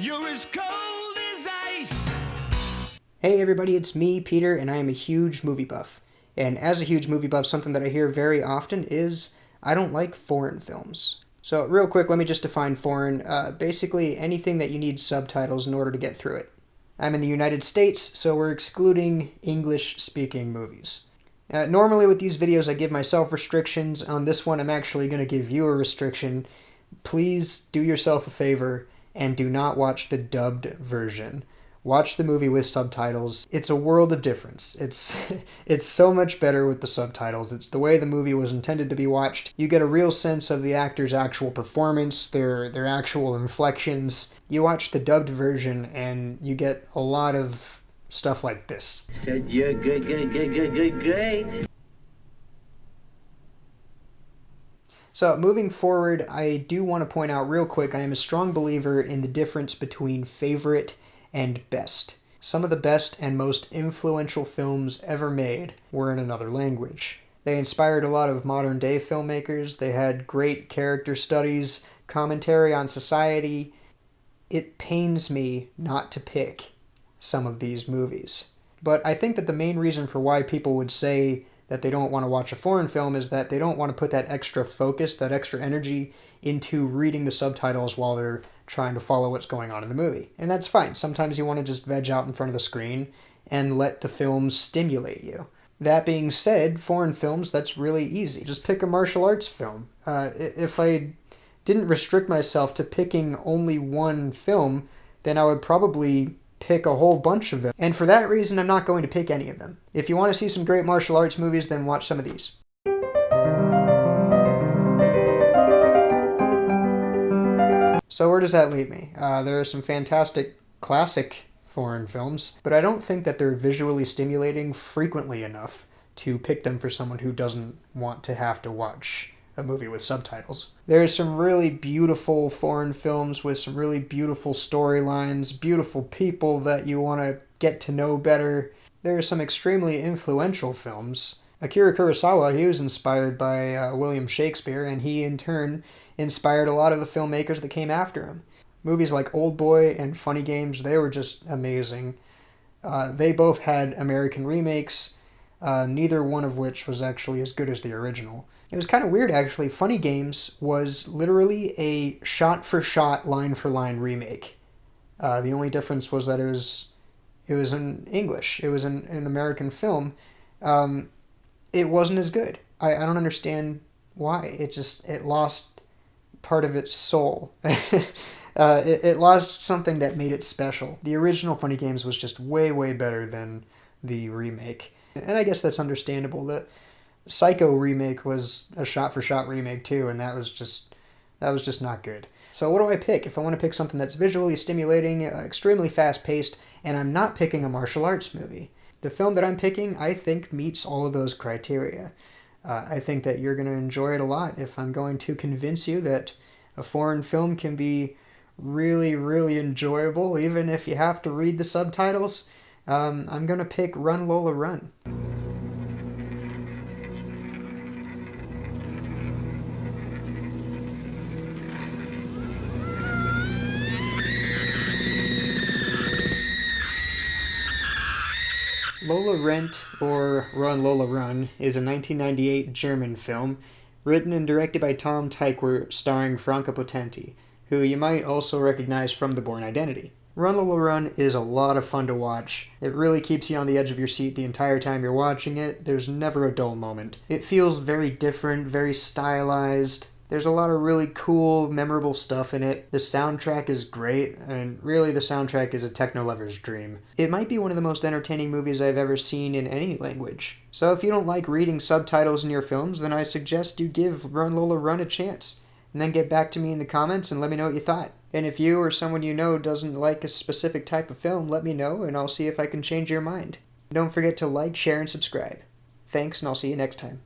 You're as cold as ice. Hey everybody, it's me, Peter, and I am a huge movie buff. And as a huge movie buff, something that I hear very often is I don't like foreign films. So real quick, let me just define foreign. Basically anything that you need subtitles in order to get through it. I'm in the United States, so we're excluding English-speaking movies. Normally with these videos I give myself restrictions. On this one I'm actually going to give you a restriction. Please do yourself a favor and do not watch the dubbed version. Watch the movie with subtitles. It's a world of difference. It's so much better with the subtitles. It's the way the movie was intended to be watched. You get a real sense of the actor's actual performance, their actual inflections. You watch the dubbed version and you get a lot of stuff like this. Said you're great. So moving forward, I do want to point out real quick, I am a strong believer in the difference between favorite and best. Some of the best and most influential films ever made were in another language. They inspired a lot of modern day filmmakers. They had great character studies, commentary on society. It pains me not to pick some of these movies. But I think that the main reason for why people would say that they don't want to watch a foreign film is that they don't want to put that extra focus, that extra energy into reading the subtitles while they're trying to follow what's going on in the movie. And that's fine. Sometimes you want to just veg out in front of the screen and let the film stimulate you. That being said, foreign films, that's really easy. Just pick a martial arts film. If I didn't restrict myself to picking only one film, then I would probably pick a whole bunch of them. And for that reason, I'm not going to pick any of them. If you want to see some great martial arts movies, then watch some of these. So where does that leave me? There are some fantastic classic foreign films, but I don't think that they're visually stimulating frequently enough to pick them for someone who doesn't want to have to watch a movie with subtitles. There's some really beautiful foreign films with some really beautiful storylines, beautiful people that you want to get to know better. There are some extremely influential films. Akira Kurosawa, he was inspired by William Shakespeare, and he in turn inspired a lot of the filmmakers that came after him. Movies like Oldboy and Funny Games, they were just amazing. They both had American remakes, neither one of which was actually as good as the original. It was kind of weird, actually. Funny Games was literally a shot-for-shot, line-for-line remake. The only difference was that it was in English. It was an American film. It wasn't as good. I don't understand why. It lost part of its soul. It lost something that made it special. The original Funny Games was just way, way better than the remake. And I guess that's understandable. The Psycho remake was a shot-for-shot remake too, and that was just not good. So what do I pick? If I want to pick something that's visually stimulating, extremely fast-paced, and I'm not picking a martial arts movie, the film that I'm picking, I think, meets all of those criteria. I think that you're going to enjoy it a lot if I'm going to convince you that a foreign film can be really, really enjoyable, even if you have to read the subtitles. I'm going to pick Run Lola Run. Lola Rent, or Run Lola Run, is a 1998 German film written and directed by Tom Tykwer, starring Franca Potenti, who you might also recognize from The Bourne Identity. Run Lola Run is a lot of fun to watch. It really keeps you on the edge of your seat the entire time you're watching it. There's never a dull moment. It feels very different, very stylized. There's a lot of really cool, memorable stuff in it. The soundtrack is great, and really the soundtrack is a techno lover's dream. It might be one of the most entertaining movies I've ever seen in any language. So if you don't like reading subtitles in your films, then I suggest you give Run Lola Run a chance. And then get back to me in the comments and let me know what you thought. And if you or someone you know doesn't like a specific type of film, let me know and I'll see if I can change your mind. Don't forget to like, share, and subscribe. Thanks, and I'll see you next time.